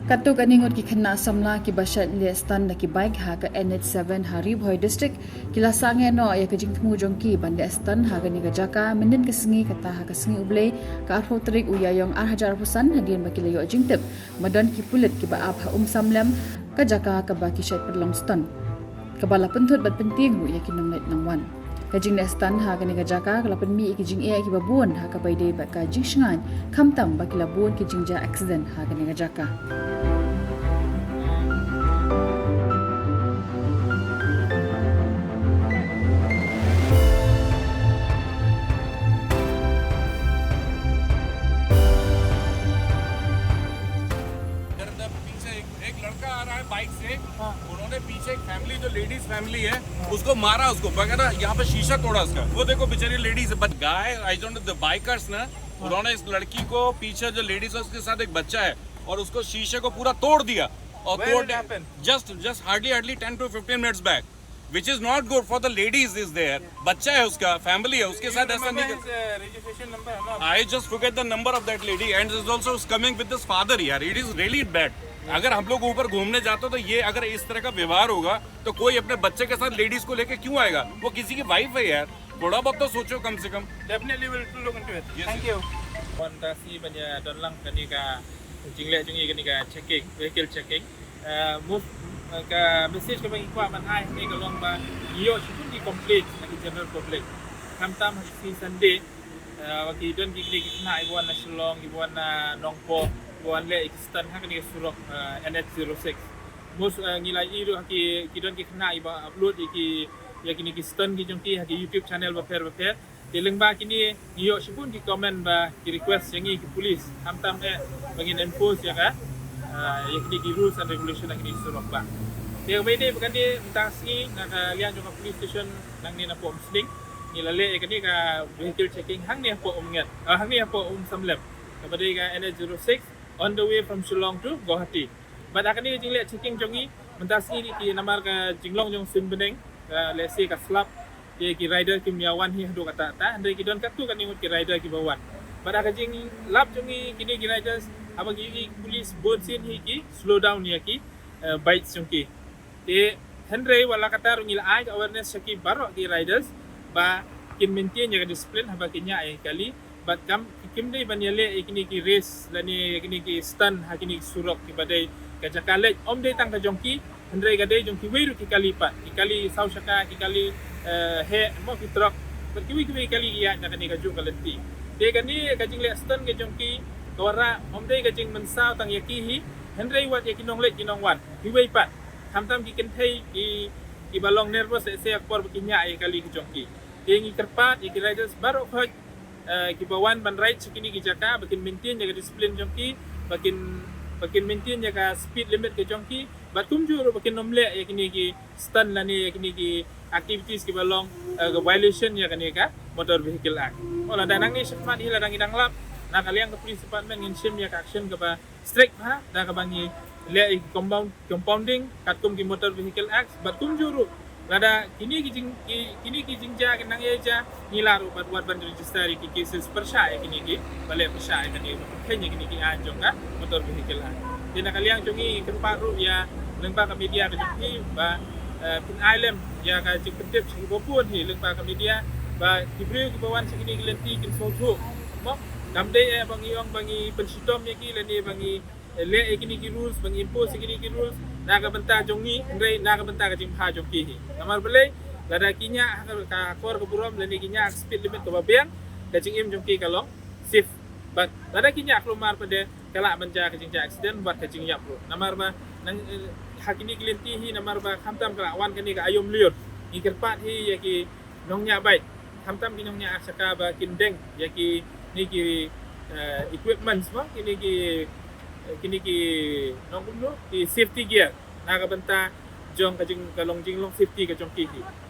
Katuk aningot ki kena samla ki bashat liestan da ki bike ha ka NH7 Hari Bhoi district kila sange no ya ka jing tmu jongki bande stan ha ka ni ka jaka mendin ka sengi kata ha ka sengi uble ka arho trik uyayong hajar husan hadian bakila yo jingtep madan ki pulit ki ba ab ha samlam ka jaka ka ba ki shat perlong stan kabala pentut bat penting bu ya ki nang net nang wan ka jing stan ha ka ni ka jaka kala pen mi ki jing e ki ba buon ha ka bai de ba ka jing shngan kamtam bakila buon ki jing ja accident ha ka ni ka jaka एक लड़का आ रहा है बाइक से, उन्होंने पीछे एक फैमिली जो ladies family है उसको मारा, उसको वगैरह यहाँ पे शीशा तोड़ा उसका। वो देखो बेचारी लेडीज है, but guy I don't know the bikers ना, उन्होंने इस लड़की को पीछे जो लेडीज है उसके साथ एक बच्चा है और उसको शीशे को पूरा तोड़ दिया और तोड़ जस्ट हार्डली 10 to 15 minutes back, which is not good for the ladies is there. बच्चा है उसका, फैमिली है, उसके साथ ऐसा नहीं कर। I just forget the number of that lady and is also coming with his father यार, it is really bad. अगर हम लोग ऊपर घूमने जाते तो ये अगर इस तरह का व्यवहार होगा तो कोई अपने बच्चे के साथ लेडीज को लेके क्यों आएगा? वो किसी की वाइफ है यार, थोड़ा बहुत तो सोचो कम से कम। Definitely will look into it. Thank you. Kontasi banyak don lang kanika jingle jungi kanika checking vehicle checking. Move ka message ka bang ikwa man ai ni ka long ba yo should be complete na general public. Kamtam si Sunday waki don gigli na ibuan na Shillong, ibuan na Nongpo, ibuan le ikistan ha kanika surok NH06. Most ngilai iru ki don ki na iba upload ki ya kini kistan ki jongki ha ki YouTube channel ba per Tiling ba kini iyo sipun ki comment ba ki request yangi ki police hamtam bangin enforce ya ka ya kini ki rules and regulation na kini surok ba. Kaya ba ini bukan dia mutasi na lian jong police station nang ni na po musling nilale kani ka vehicle checking hang ni po umngat hang ni po samlem kepada ka NH06 on the way from Shillong to Guwahati. But akan ni jingle checking jongi mutasi ni ki namar ka jinglong jong sim beneng let's say ka slap dia ki rider ki miawan hi hadu kata ta andre ki don katu kan ingut ki rider ki bawan pada ka jing lap jungi kini ki riders abang ki police board sin hi ki slow down ya ki bike jungki te henry wala kata rungil ai awareness ki baro ki riders ba kin maintain ya discipline haba kinya ai kali but kam kim dei banyale kini ki race lani kini ki stand ha kini surok ki badai ka jakale om dei tang ka jongki henry ga dei jongki weiru ki kali sau shaka ki kali he mo ki truck berkiwi kali iya na kani kaju kalenti de kani kajing le stan ke jongki kawara omdei kajing mensau tang yaki hi henry wat yaki nong le kinong wan hiwei pat hamtam ki kenthei ki balong nervous se akpor bekinya ai kali ki jongki de ngi kerpat ki riders baro khoj ki bawan ban right sekini ki jaka bakin maintain jaga disiplin jongki bakin maintain jaga speed limit ke jongki batum juru bakin nomle yakini ki stan lani yakini ki activities ki balong violation ya kani ka motor vehicle act ola danang ni sepat hi ladang idang lap na kaliang ke police department ngin sim ya action ke ba strict ha da ka bangi le compounding katum ki motor vehicle act batum juru lada kini ki jingja kenang eja nilaru buat ban register ki cases persya ya kini ki balik persya ya kani kenya kini ki anjong ka motor vehicle act dina kaliang jongi kemparu ya lengba ka media ka jongi ba pin island ya ka jiketip si bopun hi lengba ka media ba diberi ki bawan segini gelenti kin soju mo kamde bangi pensitom ya ki leni bangi le ekini ki rules bangi impose segini ki rules na ka benta jongi ndre na ka benta ka jimha jongki hi namar bele lada kinya ka kor ka burom leni kinya speed limit ka babian ka jingim jongki kalong safe but lada kinya klumar pada kala banja ka jingja accident buat ka jingyap lo namar ba nang hakini kelenti hi namar ba khamtam kala wan kani ka ayom liot ikerpat hi yaki nongnya baik khamtam ki nongnya aksaka ba kindeng yaki ni ki equipments ba kini ki nongum lo ki safety gear na ka benta jong ka jing kalong jinglong safety ka jong ki hi